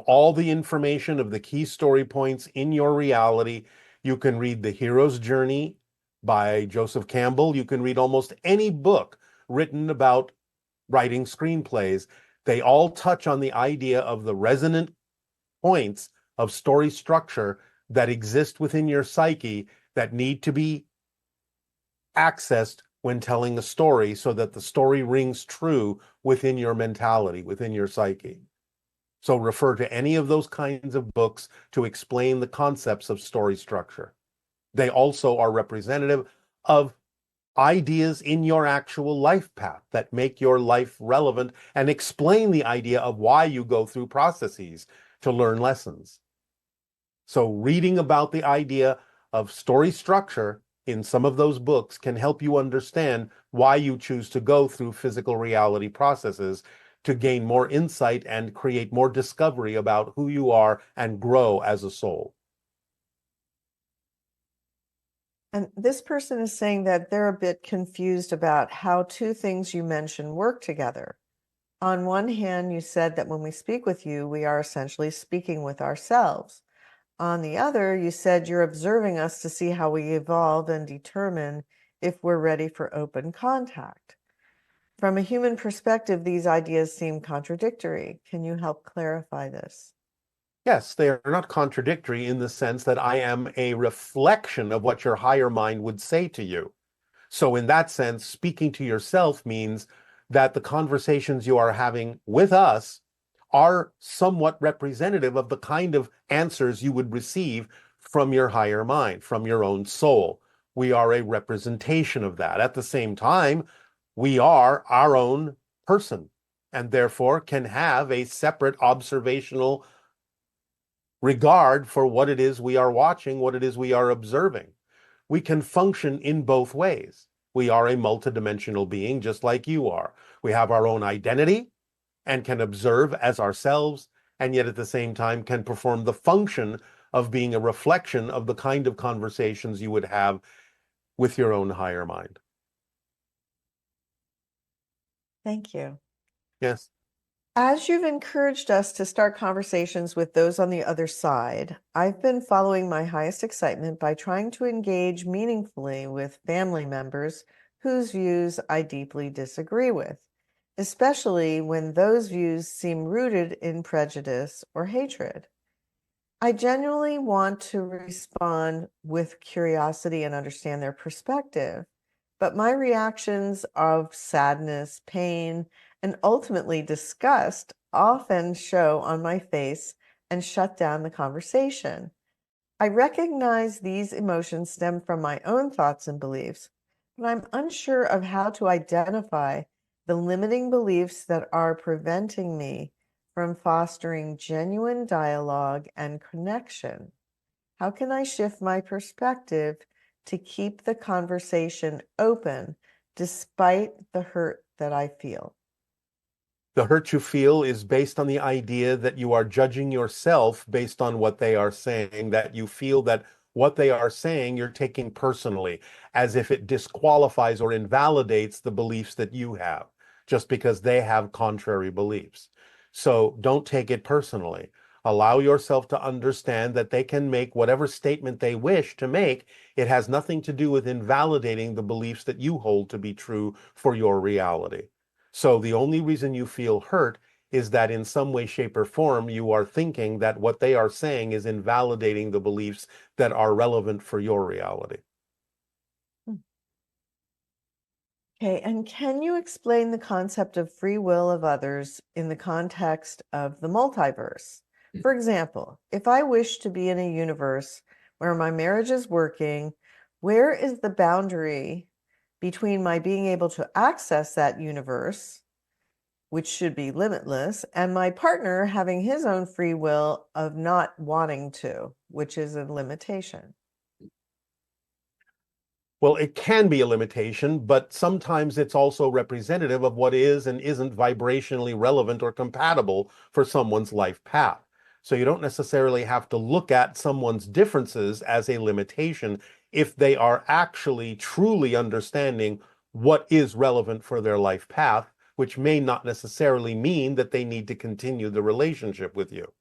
all the information of the key story points in your reality. You can read The Hero's Journey by Joseph Campbell. You can read almost any book written about writing screenplays. They all touch on the idea of the resonant points of story structure that exist within your psyche that need to be accessed when telling a story so that the story rings true within your mentality, within your psyche. So refer to any of those kinds of books to explain the concepts of story structure. They also are representative of ideas in your actual life path that make your life relevant and explain the idea of why you go through processes to learn lessons. So reading about the idea of story structure in some of those books can help you understand why you choose to go through physical reality processes to gain more insight and create more discovery about who you are and grow as a soul. And this person is saying that they're a bit confused about how two things you mentioned work together. On one hand, you said that when we speak with you, we are essentially speaking with ourselves. On the other, you said you're observing us to see how we evolve and determine if we're ready for open contact. From a human perspective, these ideas seem contradictory. Can you help clarify this? Yes, they are not contradictory in the sense that I am a reflection of what your higher mind would say to you. So in that sense, speaking to yourself means that the conversations you are having with us are somewhat representative of the kind of answers you would receive from your higher mind, from your own soul. We are a representation of that. At the same time, we are our own person and therefore can have a separate observational regard for what it is we are watching, what it is we are observing. We can function in both ways. We are a multidimensional being, just like you are. We have our own identity and can observe as ourselves, and yet at the same time can perform the function of being a reflection of the kind of conversations you would have with your own higher mind. Thank you. Yes. As you've encouraged us to start conversations with those on the other side, I've been following my highest excitement by trying to engage meaningfully with family members whose views I deeply disagree with, especially when those views seem rooted in prejudice or hatred. I genuinely want to respond with curiosity and understand their perspective, but my reactions of sadness, pain, and ultimately disgust often show on my face and shut down the conversation. I recognize these emotions stem from my own thoughts and beliefs, but I'm unsure of how to identify the limiting beliefs that are preventing me from fostering genuine dialogue and connection. How can I shift my perspective to keep the conversation open despite the hurt that I feel? The hurt you feel is based on the idea that you are judging yourself based on what they are saying, that you feel that what they are saying you're taking personally, as if it disqualifies or invalidates the beliefs that you have, just because they have contrary beliefs. So don't take it personally. Allow yourself to understand that they can make whatever statement they wish to make. It has nothing to do with invalidating the beliefs that you hold to be true for your reality. So the only reason you feel hurt is that in some way, shape, or form, you are thinking that what they are saying is invalidating the beliefs that are relevant for your reality. Okay, and can you explain the concept of free will of others in the context of the multiverse? For example, if I wish to be in a universe where my marriage is working, where is the boundary between my being able to access that universe, which should be limitless, and my partner having his own free will of not wanting to, which is a limitation? Well, it can be a limitation, but sometimes it's also representative of what is and isn't vibrationally relevant or compatible for someone's life path. So you don't necessarily have to look at someone's differences as a limitation if they are actually truly understanding what is relevant for their life path, which may not necessarily mean that they need to continue the relationship with you.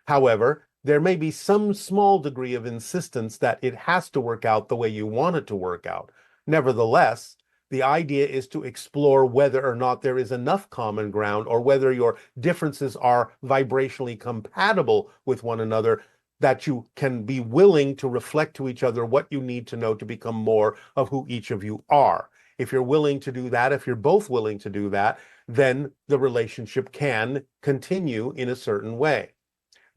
However, there may be some small degree of insistence that it has to work out the way you want it to work out. Nevertheless, the idea is to explore whether or not there is enough common ground or whether your differences are vibrationally compatible with one another, that you can be willing to reflect to each other what you need to know to become more of who each of you are. If you're willing to do that, if you're both willing to do that, then the relationship can continue in a certain way.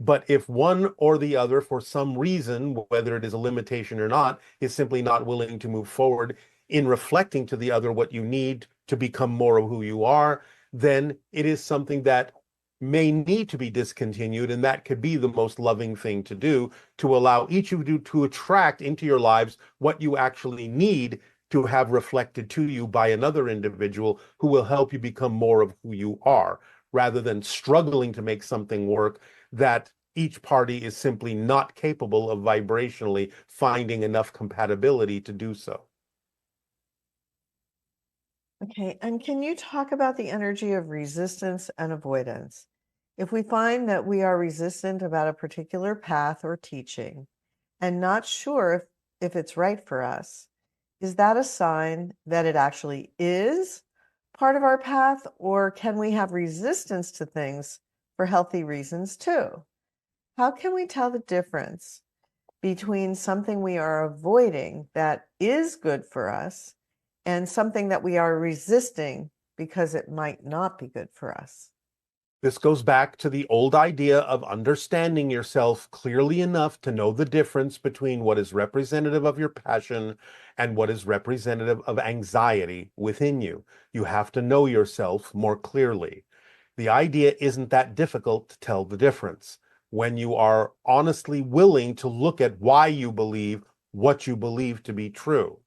But if one or the other, for some reason, whether it is a limitation or not, is simply not willing to move forward in reflecting to the other what you need to become more of who you are, then it is something that may need to be discontinued. And that could be the most loving thing to do, to allow each of you to attract into your lives what you actually need to have reflected to you by another individual who will help you become more of who you are, rather than struggling to make something work that each party is simply not capable of vibrationally finding enough compatibility to do so. Okay, and can you talk about the energy of resistance and avoidance? If we find that we are resistant about a particular path or teaching and not sure if it's right for us, is that a sign that it actually is part of our path, or can we have resistance to things for healthy reasons too? How can we tell the difference between something we are avoiding that is good for us and something that we are resisting because it might not be good for us? This goes back to the old idea of understanding yourself clearly enough to know the difference between what is representative of your passion and what is representative of anxiety within you. You have to know yourself more clearly. The idea isn't that difficult to tell the difference when you are honestly willing to look at why you believe what you believe to be true.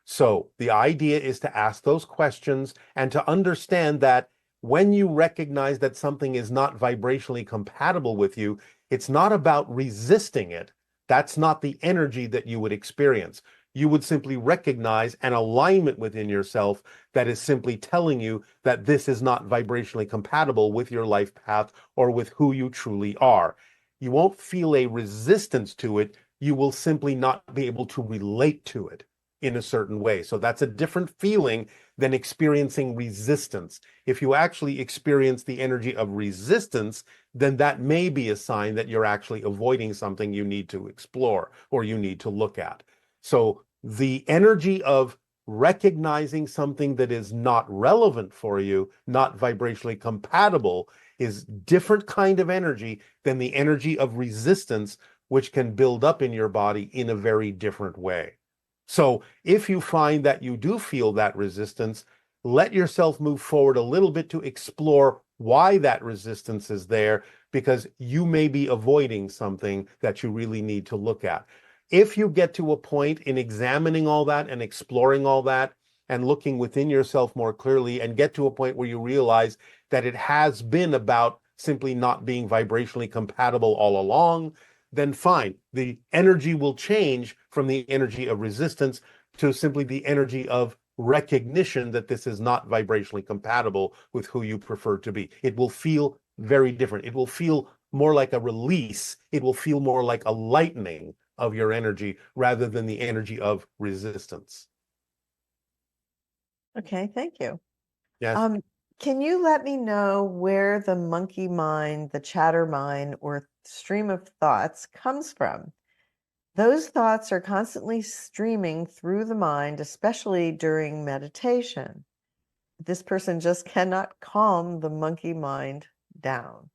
So the idea is to ask those questions and to understand that when you recognize that something is not vibrationally compatible with you, it's not about resisting it. That's not the energy that you would experience. You would simply recognize an alignment within yourself that is simply telling you that this is not vibrationally compatible with your life path or with who you truly are. You won't feel a resistance to it. You will simply not be able to relate to it in a certain way. So that's a different feeling than experiencing resistance. If you actually experience the energy of resistance, then that may be a sign that you're actually avoiding something you need to explore or you need to look at. So the energy of recognizing something that is not relevant for you, not vibrationally compatible, is different kind of energy than the energy of resistance, which can build up in your body in a very different way. So if you find that you do feel that resistance, let yourself move forward a little bit to explore why that resistance is there, because you may be avoiding something that you really need to look at. If you get to a point in examining all that and exploring all that and looking within yourself more clearly and get to a point where you realize that it has been about simply not being vibrationally compatible all along, then fine. The energy will change from the energy of resistance to simply the energy of recognition that this is not vibrationally compatible with who you prefer to be. It will feel very different. It will feel more like a release. It will feel more like a lightening of your energy rather than the energy of resistance. Okay, thank you. Yes. Um, can you let me know where the monkey mind, the chatter mind, or stream of thoughts comes from? Those thoughts are constantly streaming through the mind, especially during meditation. This person just cannot calm the monkey mind down.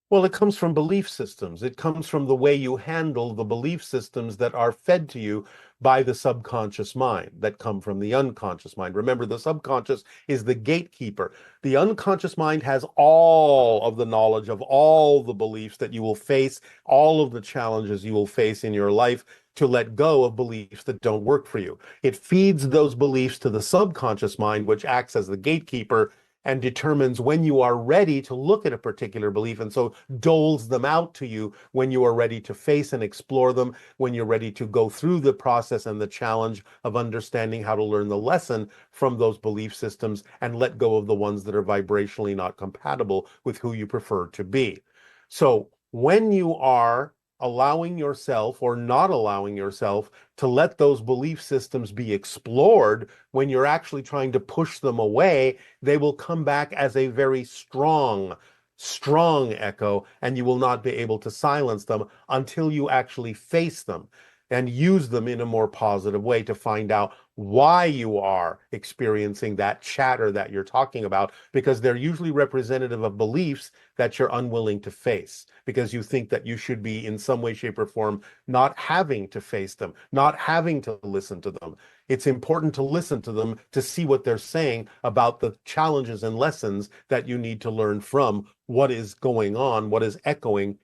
Well, it comes from belief systems. It comes from the way you handle the belief systems that are fed to you by the subconscious mind, that come from the unconscious mind. Remember, the subconscious is the gatekeeper. The unconscious mind has all of the knowledge of all the beliefs that you will face, all of the challenges you will face in your life, to let go of beliefs that don't work for you. It feeds those beliefs to the subconscious mind, which acts as the gatekeeper and determines when you are ready to look at a particular belief, and so doles them out to you when you are ready to face and explore them, when you're ready to go through the process and the challenge of understanding how to learn the lesson from those belief systems and let go of the ones that are vibrationally not compatible with who you prefer to be. So When you are allowing yourself or not allowing yourself to let those belief systems be explored, when you're actually trying to push them away, they will come back as a very strong, strong echo, and you will not be able to silence them until you actually face them and use them in a more positive way to find out why you are experiencing that chatter that you're talking about, because they're usually representative of beliefs that you're unwilling to face because you think that you should be in some way, shape, or form not having to face them, not having to listen to them. It's important to listen to them to see what they're saying about the challenges and lessons that you need to learn from what is going on, what is echoing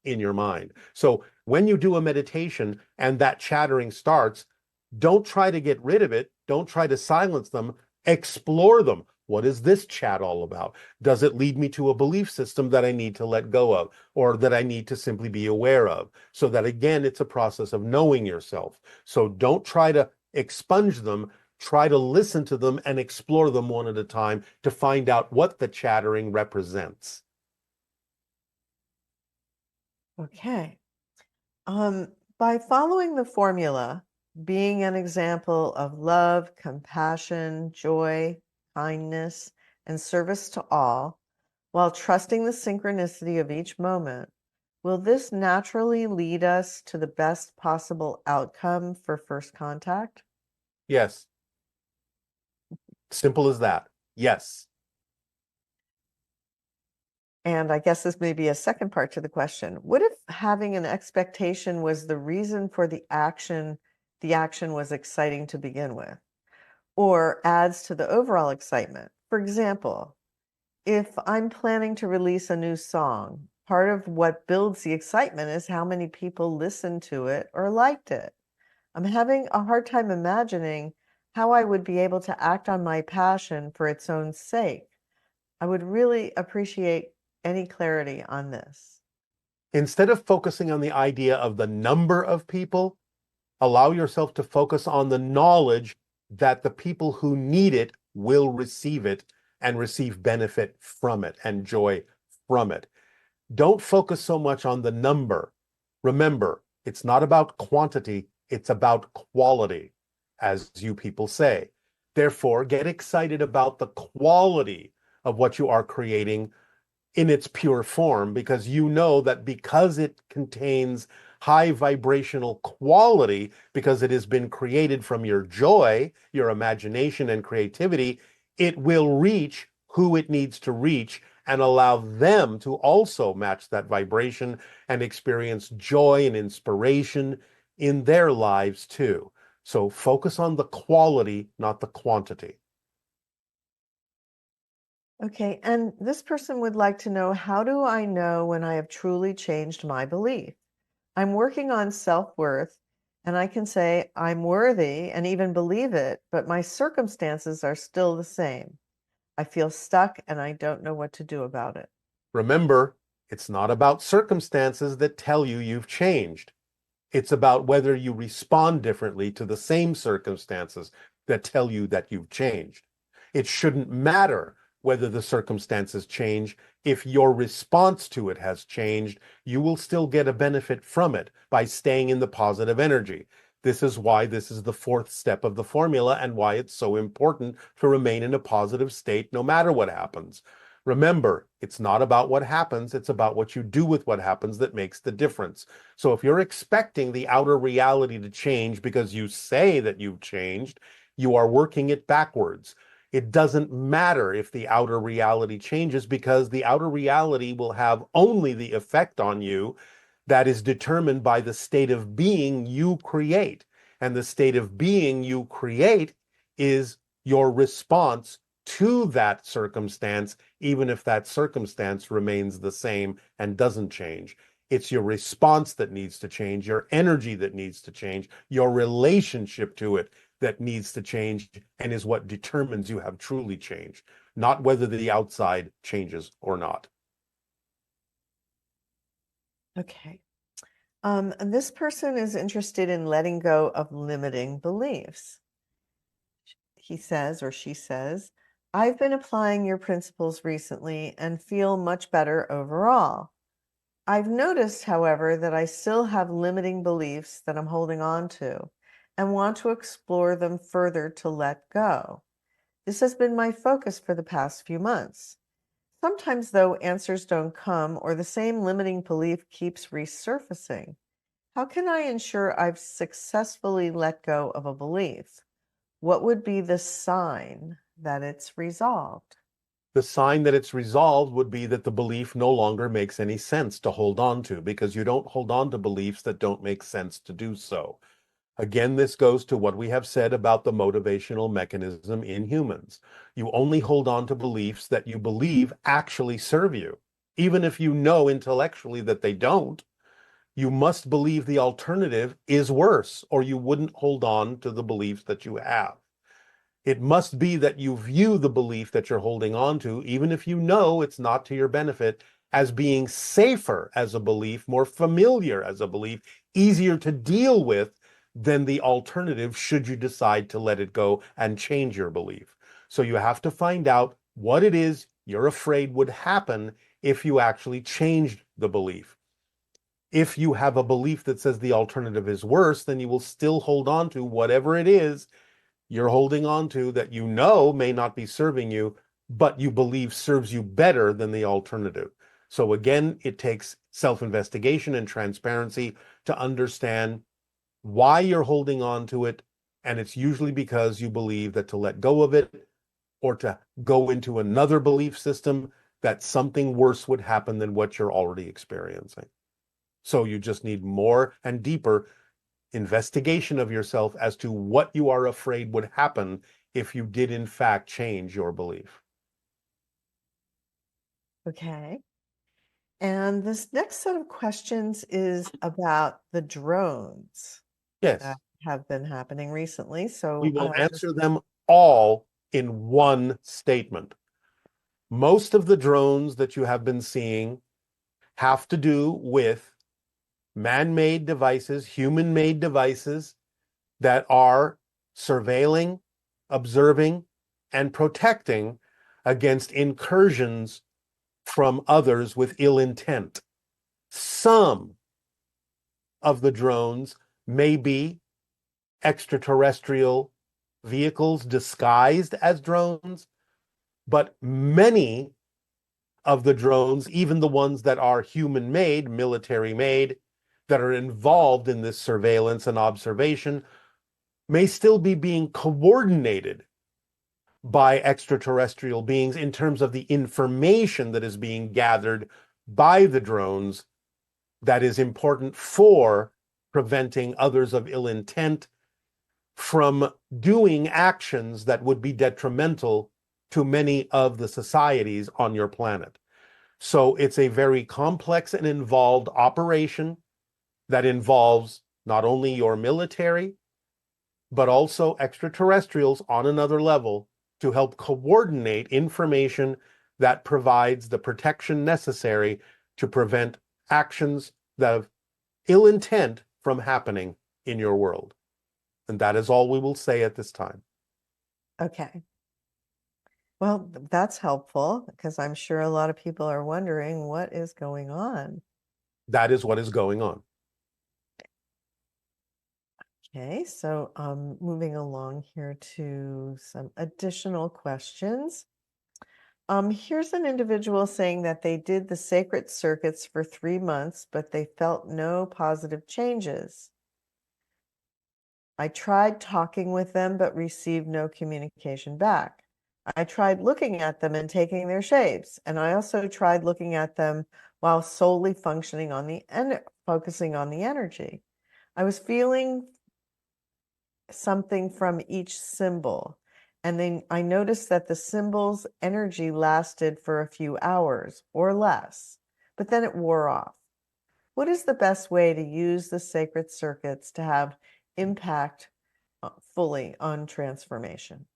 in your mind. So when you do a meditation and that chattering starts, don't try to get rid of it. Don't try to silence them. Explore them. What is this chat all about? Does it lead me to a belief system that I need to let go of or that I need to simply be aware of? So that again, it's a process of knowing yourself. So don't try to expunge them. Try to listen to them and explore them one at a time to find out what the chattering represents. Okay. By following the formula, being an example of love, compassion, joy, kindness, and service to all, while trusting the synchronicity of each moment, will this naturally lead us to the best possible outcome for first contact? Yes, simple as that. Yes. And I guess this may be a second part to the question. What if having an expectation was the reason for the action was exciting to begin with, or adds to the overall excitement? For example, if I'm planning to release a new song, part of what builds the excitement is how many people listened to it or liked it. I'm having a hard time imagining how I would be able to act on my passion for its own sake. I would really appreciate any clarity on this. Instead of focusing on the idea of the number of people, allow yourself to focus on the knowledge that the people who need it will receive it and receive benefit from it and joy from it. Don't focus so much on the number. Remember, it's not about quantity, it's about quality, as you people say. Therefore, get excited about the quality of what you are creating in its pure form, because you know that because it contains high vibrational quality, because it has been created from your joy, your imagination, and creativity, it will reach who it needs to reach and allow them to also match that vibration and experience joy and inspiration in their lives too. So focus on the quality, not the quantity. Okay, and this person would like to know, how do I know when I have truly changed my belief? I'm working on self-worth, and I can say I'm worthy and even believe it, but my circumstances are still the same. I feel stuck and I don't know what to do about it. Remember, it's not about circumstances that tell you you've changed. It's about whether you respond differently to the same circumstances that tell you that you've changed. It shouldn't matter whether the circumstances change. If your response to it has changed, you will still get a benefit from it by staying in the positive energy. This is why this is the fourth step of the formula and why it's so important to remain in a positive state no matter what happens. Remember, it's not about what happens, it's about what you do with what happens that makes the difference. So if you're expecting the outer reality to change because you say that you've changed, you are working it backwards. It doesn't matter if the outer reality changes, because the outer reality will have only the effect on you that is determined by the state of being you create. And the state of being you create is your response to that circumstance, even if that circumstance remains the same and doesn't change. It's your response that needs to change, your energy that needs to change, your relationship to it that needs to change, and is what determines you have truly changed, not whether the outside changes or not. Okay. And this person is interested in letting go of limiting beliefs. He says, or she says, I've been applying your principles recently and feel much better overall. I've noticed, however, that I still have limiting beliefs that I'm holding on to and want to explore them further to let go. This has been my focus for the past few months. Sometimes, though, answers don't come or the same limiting belief keeps resurfacing. How can I ensure I've successfully let go of a belief? What would be the sign that it's resolved? The sign that it's resolved would be that the belief no longer makes any sense to hold on to, because you don't hold on to beliefs that don't make sense to do so. Again, this goes to what we have said about the motivational mechanism in humans. You only hold on to beliefs that you believe actually serve you. Even if you know intellectually that they don't, you must believe the alternative is worse, or you wouldn't hold on to the beliefs that you have. It must be that you view the belief that you're holding on to, even if you know it's not to your benefit, as being safer as a belief, more familiar as a belief, easier to deal with than the alternative should you decide to let it go and change your belief. So you have to find out what it is you're afraid would happen if you actually changed the belief. If you have a belief that says the alternative is worse, then you will still hold on to whatever it is you're holding on to that you know may not be serving you, but you believe serves you better than the alternative. So again, it takes self-investigation and transparency to understand why you're holding on to it. And it's usually because you believe that to let go of it or to go into another belief system, that something worse would happen than what you're already experiencing. So you just need more and deeper investigation of yourself as to what you are afraid would happen if you did in fact change your belief. Okay. And this next set of questions is about the drones that Yes, have been happening recently. we So will I'll just, answer them all in one statement. Most of the drones that you have been seeing have to do with man-made devices, human-made devices that are surveilling, observing, and protecting against incursions from others with ill intent. Some of the drones may be extraterrestrial vehicles disguised as drones, but many of the drones, even the ones that are human made, military made, that are involved in this surveillance and observation, may still be being coordinated by extraterrestrial beings in terms of the information that is being gathered by the drones that is important for preventing others of ill intent from doing actions that would be detrimental to many of the societies on your planet. So it's a very complex and involved operation that involves not only your military, but also extraterrestrials on another level to help coordinate information that provides the protection necessary to prevent actions that have ill intent from happening in your world. And that is all we will say at this time. okay. Well, that's helpful because I'm sure a lot of people are wondering what is going on. That is what is going on. Okay, so moving along here to some additional questions. Here's an individual saying that they did the sacred circuits for 3 months, but they felt no positive changes. I tried talking with them, but received no communication back. I tried looking at them and taking their shapes, and I also tried looking at them while solely functioning on focusing on the energy. I was feeling something from each symbol, and then I noticed that the symbol's energy lasted for a few hours or less, but then it wore off. What is the best way to use the sacred circuits to have impact fully on transformation?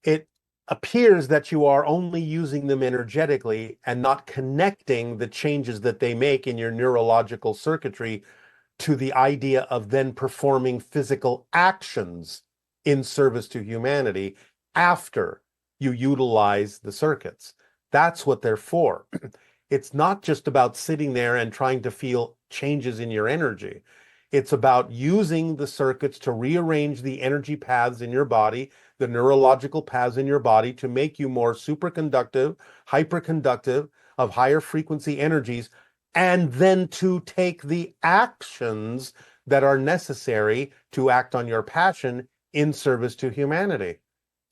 It appears that you are only using them energetically and not connecting the changes that they make in your neurological circuitry to the idea of then performing physical actions in service to humanity after you utilize the circuits. That's what they're for. It's not just about sitting there and trying to feel changes in your energy. It's about using the circuits to rearrange the energy paths in your body, the neurological paths in your body to make you more superconductive, hyperconductive of higher frequency energies, and then to take the actions that are necessary to act on your passion in service to humanity.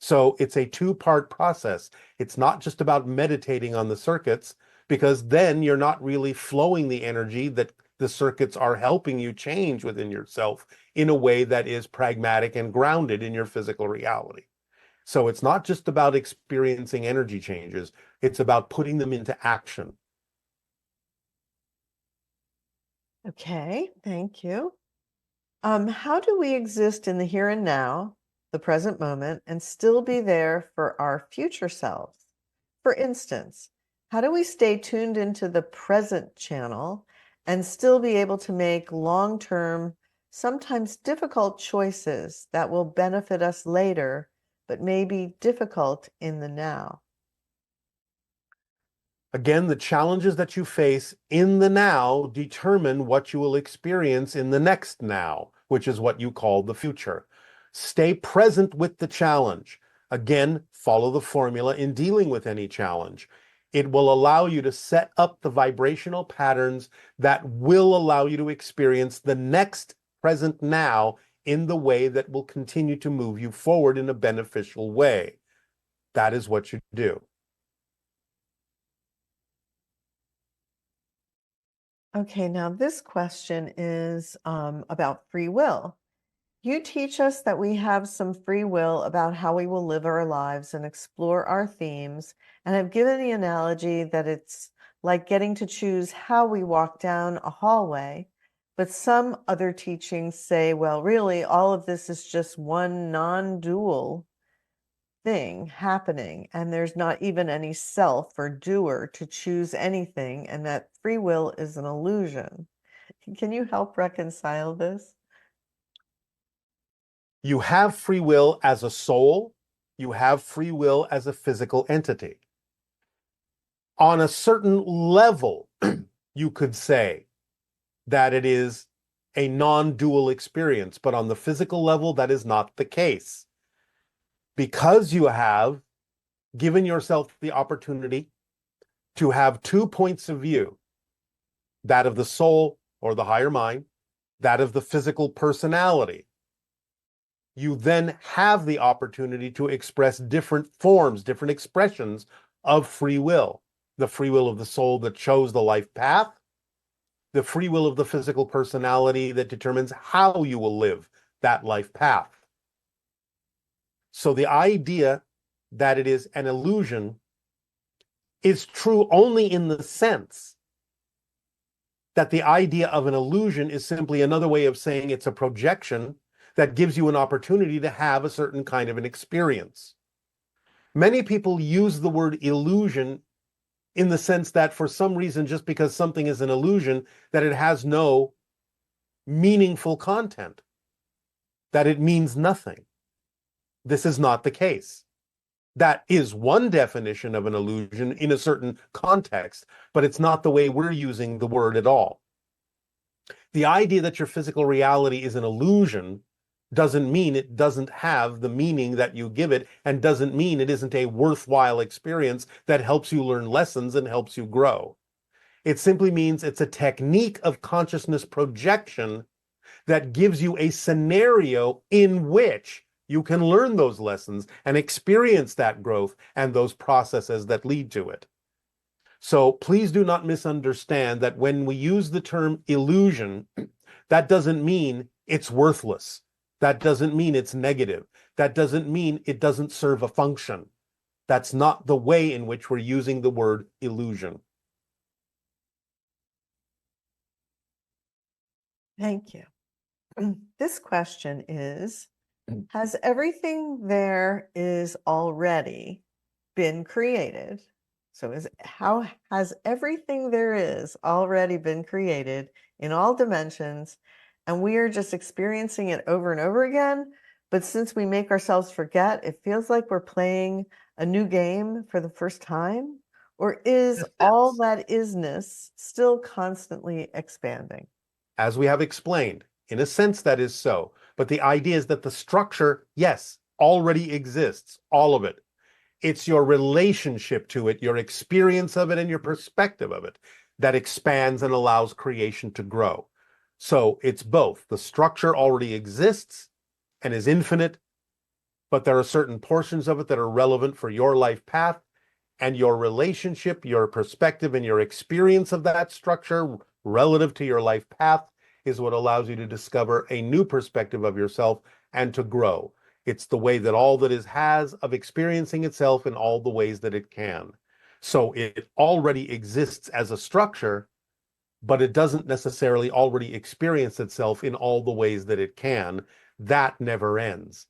So it's a two-part process. It's not just about meditating on the circuits, because then you're not really flowing the energy that the circuits are helping you change within yourself in a way that is pragmatic and grounded in your physical reality. So it's not just about experiencing energy changes, it's about putting them into action. Okay, thank you. How do we exist in the here and now, the present moment, and still be there for our future selves? For instance, how do we stay tuned into the present channel and still be able to make long-term, sometimes difficult choices that will benefit us later, but may be difficult in the now? Again, the challenges that you face in the now determine what you will experience in the next now, which is what you call the future. Stay present with the challenge. Again, follow the formula in dealing with any challenge. It will allow you to set up the vibrational patterns that will allow you to experience the next present now in the way that will continue to move you forward in a beneficial way. That is what you do. Okay, now this question is about free will. You teach us that we have some free will about how we will live our lives and explore our themes, and have given the analogy that it's like getting to choose how we walk down a hallway. But some other teachings say, well, really, all of this is just one non-dual thing happening, and there's not even any self or doer to choose anything, and that free will is an illusion. Can you help reconcile this? You have free will as a soul, you have free will as a physical entity. On a certain level, you could say that it is a non-dual experience, but on the physical level, that is not the case. Because you have given yourself the opportunity to have two points of view, that of the soul or the higher mind, that of the physical personality, you then have the opportunity to express different forms, different expressions of free will. The free will of the soul that chose the life path, the free will of the physical personality that determines how you will live that life path. So the idea that it is an illusion is true only in the sense that the idea of an illusion is simply another way of saying it's a projection that gives you an opportunity to have a certain kind of an experience. Many people use the word illusion in the sense that for some reason, just because something is an illusion, that it has no meaningful content, that it means nothing. This is not the case. That is one definition of an illusion in a certain context, but it's not the way we're using the word at all. The idea that your physical reality is an illusion doesn't mean it doesn't have the meaning that you give it, and doesn't mean it isn't a worthwhile experience that helps you learn lessons and helps you grow. It simply means it's a technique of consciousness projection that gives you a scenario in which you can learn those lessons and experience that growth and those processes that lead to it. So please do not misunderstand that when we use the term illusion, that doesn't mean it's worthless. That doesn't mean it's negative. That doesn't mean it doesn't serve a function. That's not the way in which we're using the word illusion. Thank you. This question is, has everything there is already been created? So how has everything there is already been created in all dimensions, and we are just experiencing it over and over again? But since we make ourselves forget, it feels like we're playing a new game for the first time. Or is all Yes. that isness still constantly expanding? As we have explained, in a sense, that is so. But the idea is that the structure, yes, already exists, all of it. It's your relationship to it, your experience of it, and your perspective of it that expands and allows creation to grow. So it's both. The structure already exists and is infinite, but there are certain portions of it that are relevant for your life path, and your relationship, your perspective, and your experience of that structure relative to your life path is what allows you to discover a new perspective of yourself and to grow. It's the way that all that is has of experiencing itself in all the ways that it can. So it already exists as a structure, but it doesn't necessarily already experience itself in all the ways that it can. That never ends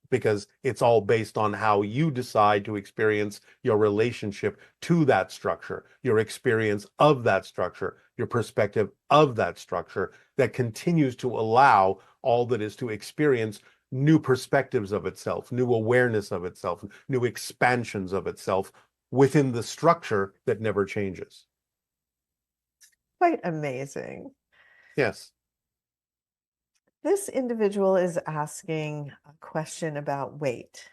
because it's all based on how you decide to experience your relationship to that structure, your experience of that structure, your perspective of that structure that continues to allow all that is to experience new perspectives of itself, new awareness of itself, new expansions of itself within the structure that never changes. Quite amazing. Yes. This individual is asking a question about weight.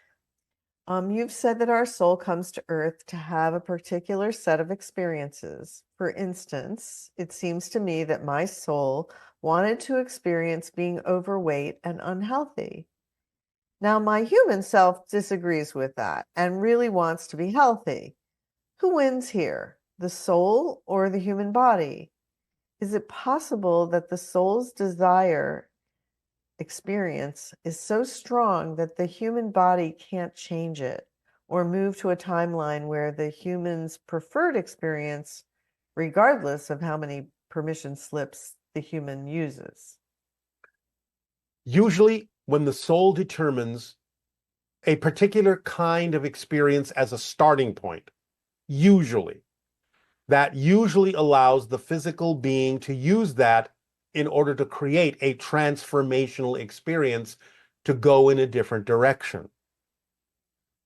You've said that our soul comes to Earth to have a particular set of experiences. For instance, it seems to me that my soul wanted to experience being overweight and unhealthy. Now, my human self disagrees with that and really wants to be healthy. Who wins here, the soul or the human body? Is it possible that the soul's desire experience is so strong that the human body can't change it or move to a timeline where the human's preferred experience, regardless of how many permission slips the human uses? Usually, when the soul determines a particular kind of experience as a starting point, usually, that usually allows the physical being to use that in order to create a transformational experience to go in a different direction.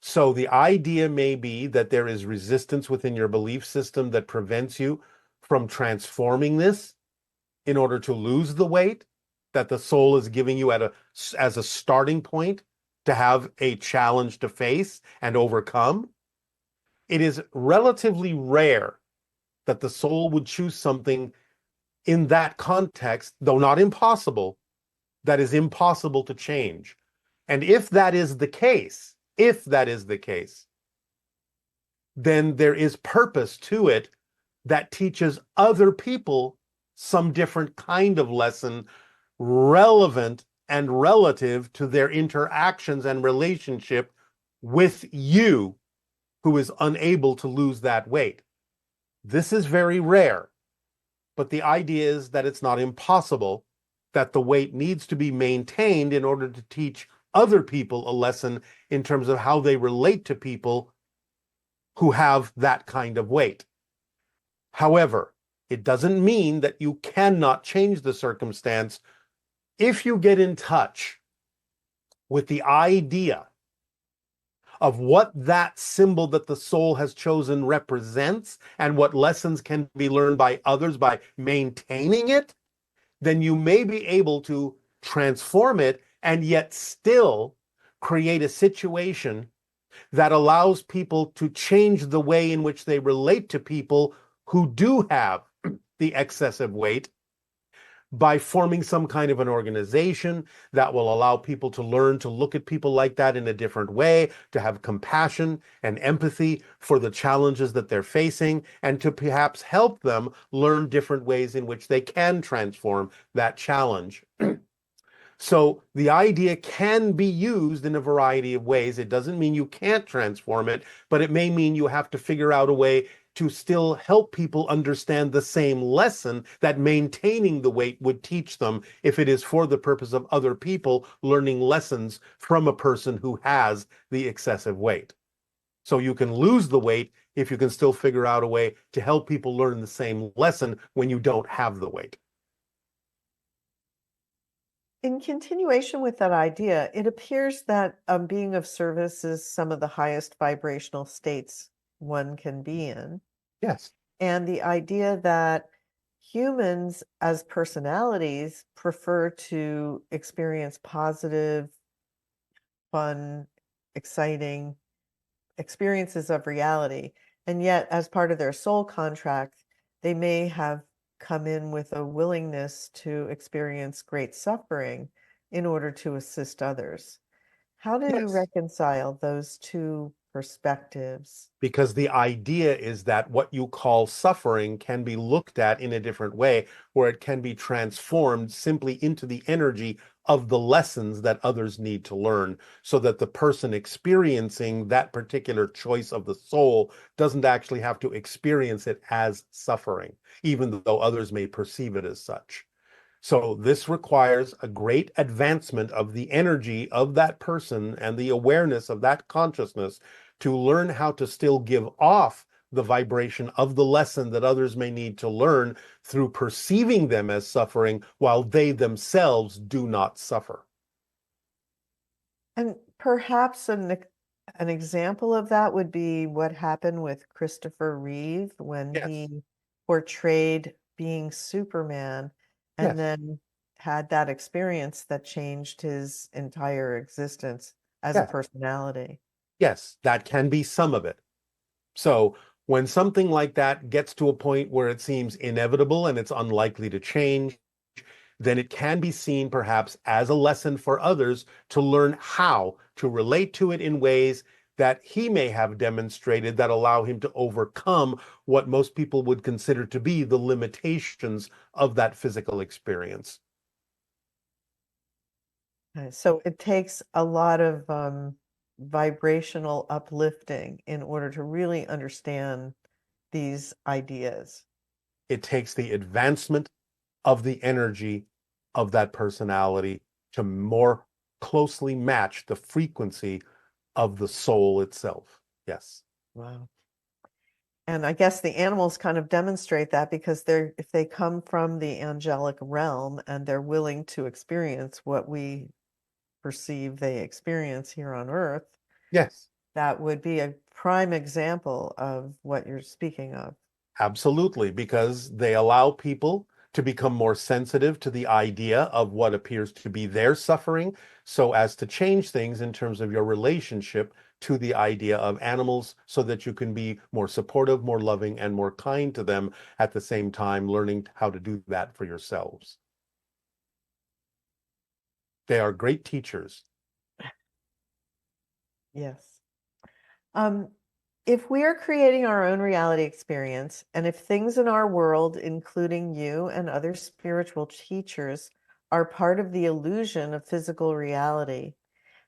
So the idea may be that there is resistance within your belief system that prevents you from transforming this in order to lose the weight that the soul is giving you as a starting point to have a challenge to face and overcome. It is relatively rare that the soul would choose something in that context, though not impossible, that is impossible to change. And if that is the case, then there is purpose to it that teaches other people some different kind of lesson relevant and relative to their interactions and relationship with you who is unable to lose that weight. This is very rare, but the idea is that it's not impossible, that the weight needs to be maintained in order to teach other people a lesson in terms of how they relate to people who have that kind of weight. However, it doesn't mean that you cannot change the circumstance if you get in touch with the idea of what that symbol that the soul has chosen represents and what lessons can be learned by others by maintaining it, then you may be able to transform it and yet still create a situation that allows people to change the way in which they relate to people who do have the excessive weight by forming some kind of an organization that will allow people to learn to look at people like that in a different way, to have compassion and empathy for the challenges that they're facing, and to perhaps help them learn different ways in which they can transform that challenge. So the idea can be used in a variety of ways. It doesn't mean you can't transform it, but it may mean you have to figure out a way to still help people understand the same lesson that maintaining the weight would teach them if it is for the purpose of other people learning lessons from a person who has the excessive weight. So you can lose the weight if you can still figure out a way to help people learn the same lesson when you don't have the weight. In continuation with that idea, it appears that being of service is some of the highest vibrational states one can be in. Yes. And the idea that humans as personalities prefer to experience positive, fun, exciting experiences of reality. And yet, as part of their soul contract, they may have come in with a willingness to experience great suffering in order to assist others. How do you Yes. reconcile those two perspectives? Because the idea is that what you call suffering can be looked at in a different way, where it can be transformed simply into the energy of the lessons that others need to learn, so that the person experiencing that particular choice of the soul doesn't actually have to experience it as suffering, even though others may perceive it as such. So this requires a great advancement of the energy of that person and the awareness of that consciousness to learn how to still give off the vibration of the lesson that others may need to learn through perceiving them as suffering while they themselves do not suffer. And perhaps an example of that would be what happened with Christopher Reeve when Yes, he portrayed being Superman and yes, then had that experience that changed his entire existence as a yes, personality. yes, that can be some of it. So when something like that gets to a point where it seems inevitable and it's unlikely to change, then it can be seen perhaps as a lesson for others to learn how to relate to it in ways that he may have demonstrated that allow him to overcome what most people would consider to be the limitations of that physical experience. So it takes a lot of vibrational uplifting in order to really understand these ideas. It takes the advancement of the energy of that personality to more closely match the frequency of the soul itself. Yes. Wow. And I guess the animals kind of demonstrate that because they're if they come from the angelic realm and they're willing to experience what we perceive they experience here on Earth, Yes. that would be a prime example of what you're speaking of. Absolutely, because they allow people to become more sensitive to the idea of what appears to be their suffering, so as to change things in terms of your relationship to the idea of animals, so that you can be more supportive, more loving, and more kind to them at the same time, learning how to do that for yourselves. They are great teachers. Yes. Um, if we are creating our own reality experience, and if things in our world, including you and other spiritual teachers, are part of the illusion of physical reality,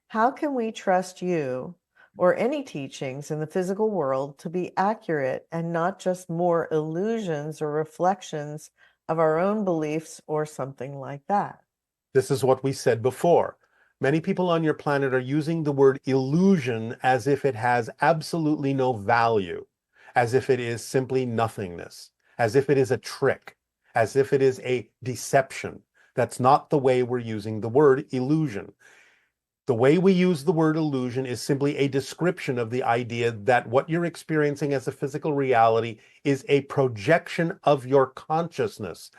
how can we trust you or any teachings in the physical world to be accurate and not just more illusions or reflections of our own beliefs or something like that? This is what we said before. Many people on your planet are using the word illusion as if it has absolutely no value, as if it is simply nothingness, as if it is a trick, as if it is a deception. That's not the way we're using the word illusion. The way we use the word illusion is simply a description of the idea that what you're experiencing as a physical reality is a projection of your consciousness.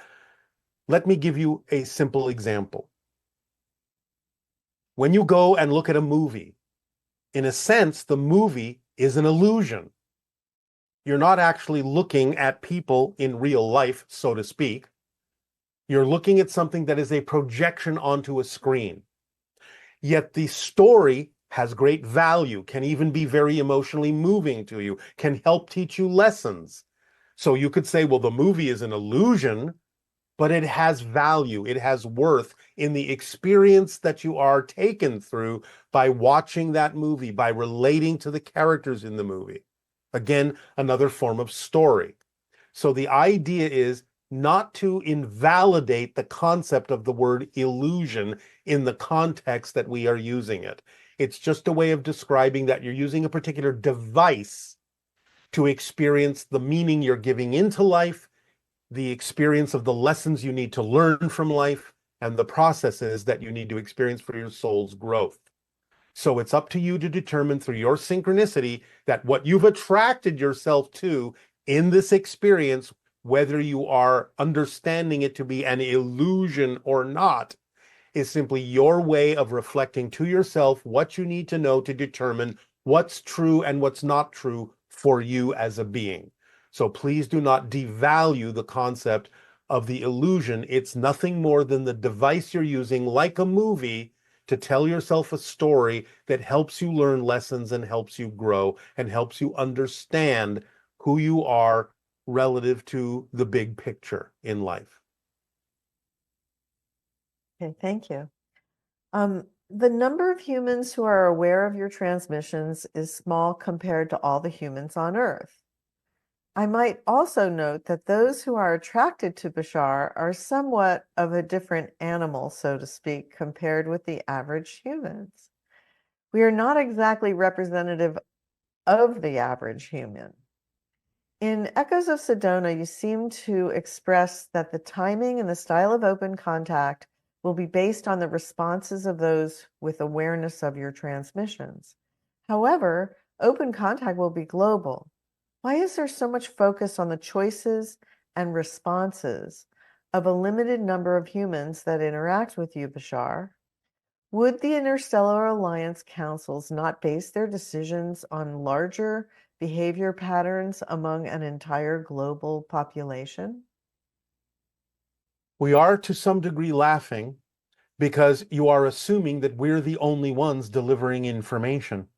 Let me give you a simple example. When you go and look at a movie, in a sense, the movie is an illusion. You're not actually looking at people in real life, so to speak. You're looking at something that is a projection onto a screen. Yet the story has great value, can even be very emotionally moving to you, can help teach you lessons. So you could say, well, the movie is an illusion, but it has value, it has worth in the experience that you are taken through by watching that movie, by relating to the characters in the movie. Again, another form of story. So the idea is not to invalidate the concept of the word illusion in the context that we are using it. It's just a way of describing that you're using a particular device to experience the meaning you're giving into life, the experience of the lessons you need to learn from life, and the processes that you need to experience for your soul's growth. So it's up to you to determine through your synchronicity that what you've attracted yourself to In this experience, whether you are understanding it to be an illusion or not, is simply your way of reflecting to yourself what you need to know to determine what's true and what's not true for you as a being. So please do not devalue the concept of the illusion. It's nothing more than the device you're using, like a movie, to tell yourself a story that helps you learn lessons and helps you grow and helps you understand who you are relative to the big picture in life. Okay, thank you. The number of humans who are aware of your transmissions is small compared to all the humans on Earth. I might also note that those who are attracted to Bashar are somewhat of a different animal, so to speak, compared with the average humans. We are not exactly representative of the average human. In Echoes of Sedona, you seem to express that the timing and the style of open contact will be based on the responses of those with awareness of your transmissions. However, open contact will be global. Why is there so much focus on the choices and responses of a limited number of humans that interact with you, Bashar? Would the Interstellar Alliance councils not base their decisions on larger behavior patterns among an entire global population? We are to some degree laughing because you are assuming that we're the only ones delivering information.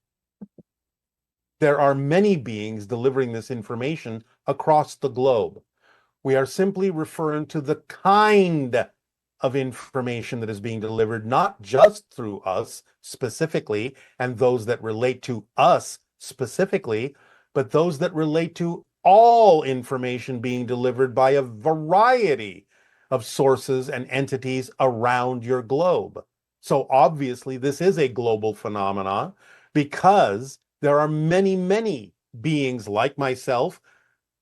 There are many beings delivering this information across the globe. We are simply referring to the kind of information that is being delivered, not just through us specifically and those that relate to us specifically, but those that relate to all information being delivered by a variety of sources and entities around your globe. So obviously, this is a global phenomenon because there are many, many beings like myself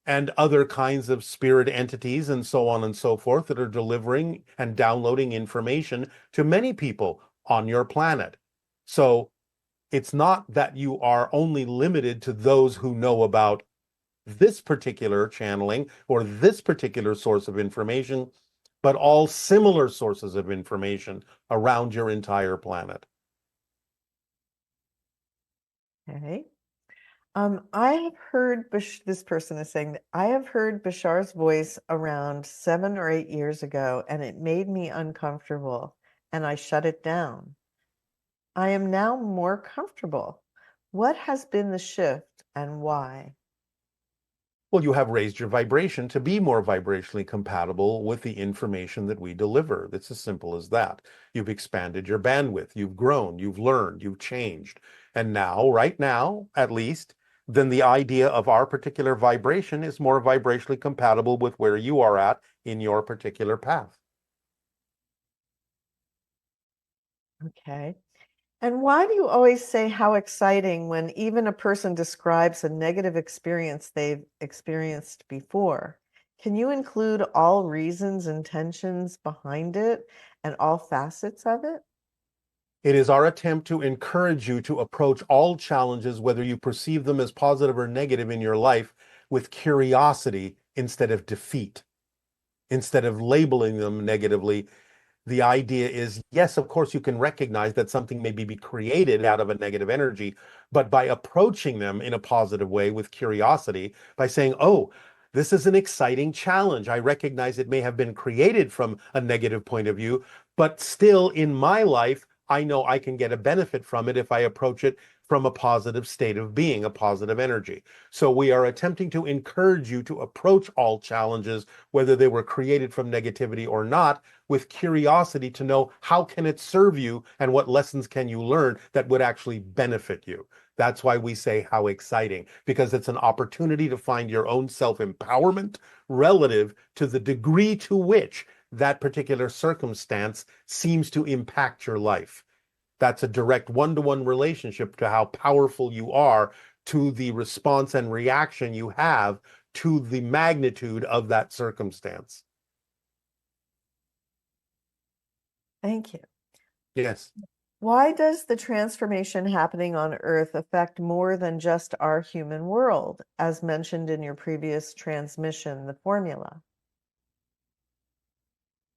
and other kinds of spirit entities and so on and so forth that are delivering and downloading information to many people on your planet. So it's not that you are only limited to those who know about this particular channeling or this particular source of information, but all similar sources of information around your entire planet. Okay. I have heard this person is saying that I have heard Bashar's voice around 7 or 8 years ago, and it made me uncomfortable, and I shut it down. I am now more comfortable. What has been the shift and why? Well, you have raised your vibration to be more vibrationally compatible with the information that we deliver. It's as simple as that. You've expanded your bandwidth, you've grown, you've learned, you've changed. And now, right now, at least, then the idea of our particular vibration is more vibrationally compatible with where you are at in your particular path. Okay. And why do you always say how exciting when even a person describes a negative experience they've experienced before? Can you include all reasons and tensions behind it and all facets of it? It is our attempt to encourage you to approach all challenges, whether you perceive them as positive or negative in your life, with curiosity instead of defeat, instead of labeling them negatively. The idea is, yes, of course, you can recognize that something may be created out of a negative energy, but by approaching them in a positive way with curiosity, by saying, oh, this is an exciting challenge. I recognize it may have been created from a negative point of view, but still in my life, I know I can get a benefit from it if I approach it from a positive state of being, a positive energy. So we are attempting to encourage you to approach all challenges, whether they were created from negativity or not, with curiosity to know how can it serve you and what lessons can you learn that would actually benefit you. That's why we say how exciting, because it's an opportunity to find your own self-empowerment relative to the degree to which that particular circumstance seems to impact your life. That's a direct one-to-one relationship to how powerful you are, to the response and reaction you have to the magnitude of that circumstance. Thank you. Yes. Why does the transformation happening on Earth affect more than just our human world, as mentioned in your previous transmission, the formula?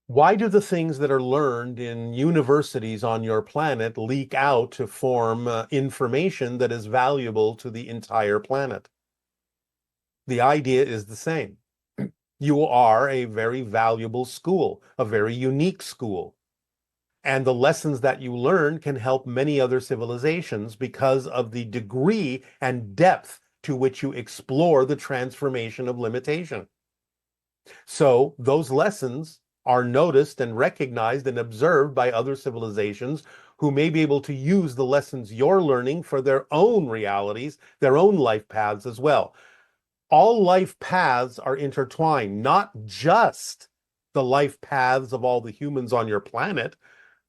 Why do the things that are learned in universities on your planet leak out to form information that is valuable to the entire planet? The idea is the same. You are a very valuable school, a very unique school. And the lessons that you learn can help many other civilizations because of the degree and depth to which you explore the transformation of limitation. So those lessons are noticed and recognized and observed by other civilizations who may be able to use the lessons you're learning for their own realities, their own life paths as well. All life paths are intertwined, not just the life paths of all the humans on your planet,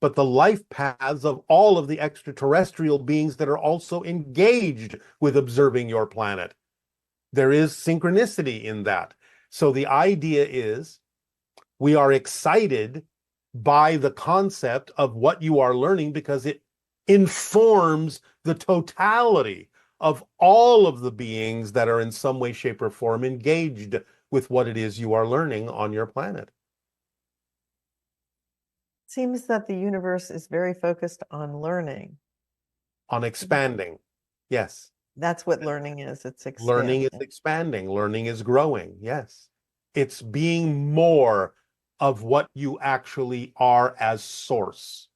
but the life paths of all of the extraterrestrial beings that are also engaged with observing your planet. There is synchronicity in that. So the idea is we are excited by the concept of what you are learning because it informs the totality of all of the beings that are in some way, shape, or form engaged with what it is you are learning on your planet. Seems that the universe is very focused on learning. On expanding. Yes. That's what learning is. It's Learning is expansion. expanding, learning is growing. Yes. It's being more of what you actually are as source,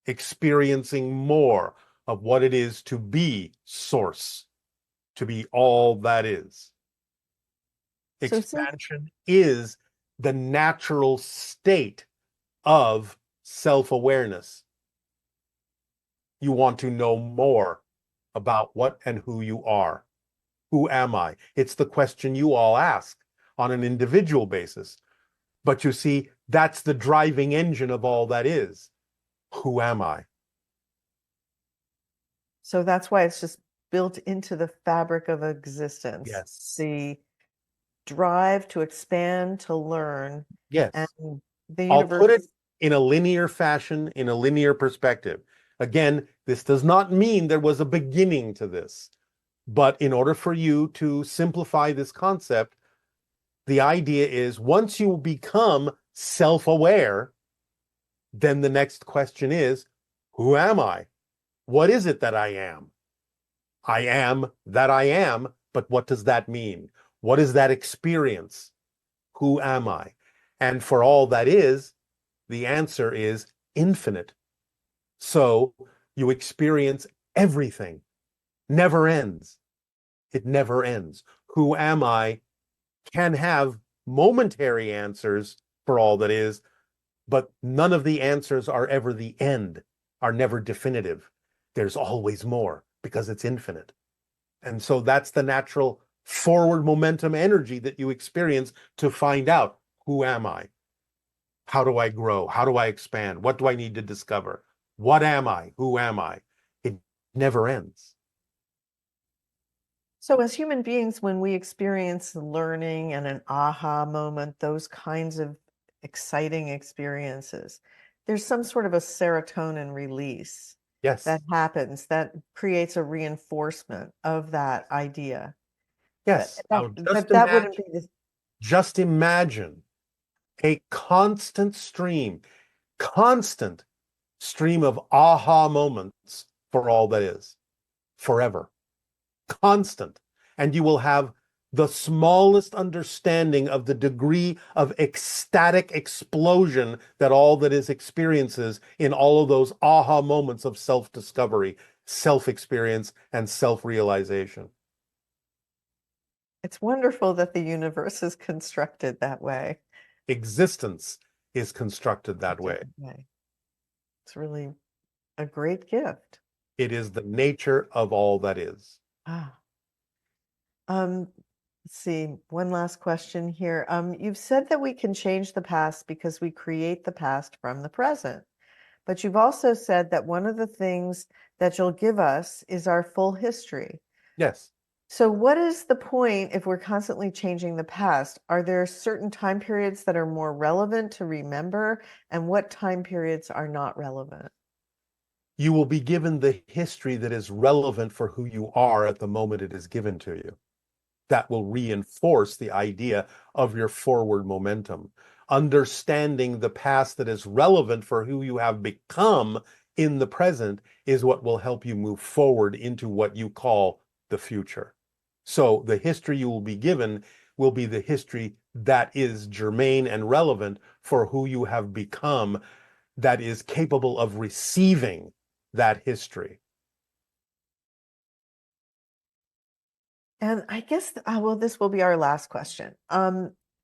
experiencing more of what it is to be source, to be all that is. So since Expansion is the natural state of self-awareness. You want to know more about what and who you are. Who am I? It's the question you all ask on an individual basis. But you see, that's the driving engine of all that is. Who am I? so that's why it's just built into the fabric of existence. Yes. The drive to expand, to learn, and Yes. the I'll universe put it is in a linear fashion, in a linear perspective. Again, this does not mean there was a beginning to this. But in order for you to simplify this concept, the idea is once you become self-aware, then the next question is, who am I? What is it that I am? I am that I am, but what does that mean? What is that experience? Who am I? And for all that is, the answer is infinite. So you experience everything, never ends. It never ends. Who am I can have momentary answers for all that is, but none of the answers are ever the end, are never definitive. There's always more because it's infinite. And so that's the natural forward momentum energy that you experience to find out, who am I? How do I grow? How do I expand? What do I need to discover? What am I? Who am I? It never ends. so as human beings, when we experience learning and an aha moment, those kinds of exciting experiences, there's some sort of a serotonin release that Yes. happens that creates a reinforcement of that idea. But Yes. that Now but that wouldn't be the just imagine a constant stream of aha moments for all that is, forever, constant. And you will have the smallest understanding of the degree of ecstatic explosion that all that is experiences in all of those aha moments of self-discovery, self-experience, and self-realization. it's wonderful that the universe is constructed that way. Existence is constructed that way. Constructed that way. It's really a great gift. It is the nature of all that is. Ah. Let's see, one last question here. You've said that we can change the past because we create the past from the present. But you've also said that one of the things that you'll give us is our full history. Yes. So, what is the point if we're constantly changing the past? Are there certain time periods that are more relevant to remember, and what time periods are not relevant? you will be given the history that is relevant for who you are at the moment it is given to you. That will reinforce the idea of your forward momentum. Understanding the past that is relevant for who you have become in the present is what will help you move forward into what you call the future. So the history you will be given will be the history that is germane and relevant for who you have become, that is capable of receiving that history. And I guess, well, this will be our last question.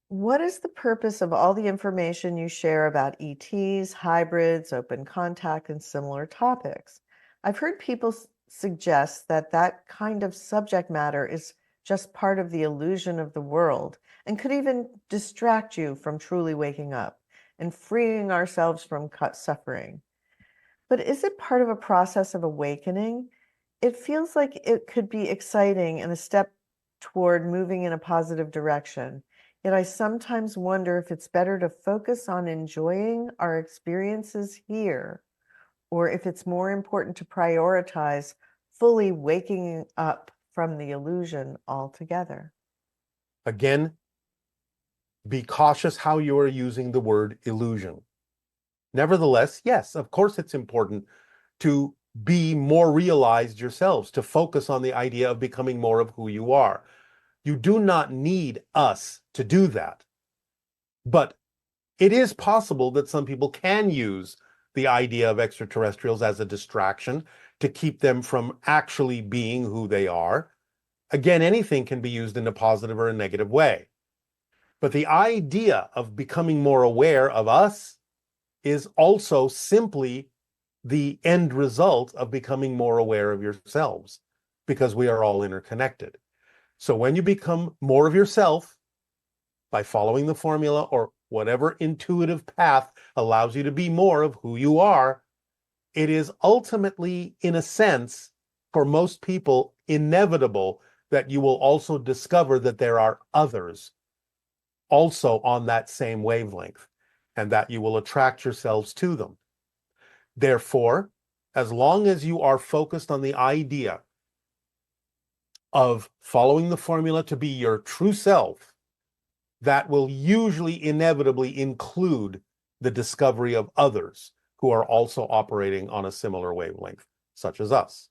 What is the purpose of all the information you share about ETs, hybrids, open contact, and similar topics? I've heard people suggest that that kind of subject matter is just part of the illusion of the world and could even distract you from truly waking up and freeing ourselves from suffering. But is it part of a process of awakening? It feels like it could be exciting and a step toward moving in a positive direction. Yet I sometimes wonder if it's better to focus on enjoying our experiences here, or if it's more important to prioritize fully waking up from the illusion altogether. Again, be cautious how you are using the word illusion. Nevertheless, yes, of course, it's important to be more realized yourselves, to focus on the idea of becoming more of who you are. You do not need us to do that. But it is possible that some people can use the idea of extraterrestrials as a distraction to keep them from actually being who they are. Again, anything can be used in a positive or a negative way. But the idea of becoming more aware of us is also simply the end result of becoming more aware of yourselves, because we are all interconnected. So when you become more of yourself by following the formula or whatever intuitive path allows you to be more of who you are, it is ultimately, in a sense, for most people, inevitable that you will also discover that there are others also on that same wavelength, and that you will attract yourselves to them. Therefore, as long as you are focused on the idea of following the formula to be your true self, that will usually inevitably include the discovery of others who are also operating on a similar wavelength, such as us.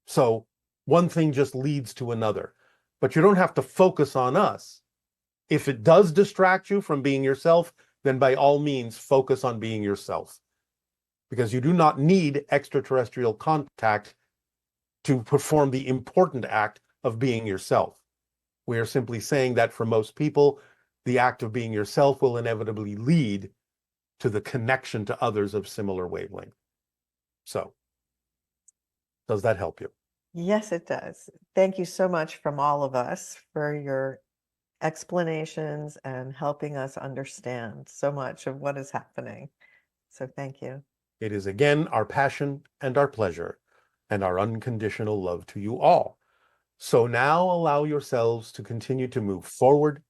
So one thing just leads to another, but you don't have to focus on us. If it does distract you from being yourself, then by all means focus on being yourself, because you do not need extraterrestrial contact to perform the important act of being yourself. We are simply saying that for most people, the act of being yourself will inevitably lead to the connection to others of similar wavelength. So, does that help you? Yes, it does. Thank you so much from all of us for your explanations and helping us understand so much of what is happening. So thank you. It is again our passion and our pleasure and our unconditional love to you all. So now allow yourselves to continue to move forward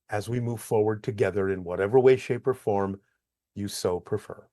as we move forward together in whatever way, shape, or form you so prefer.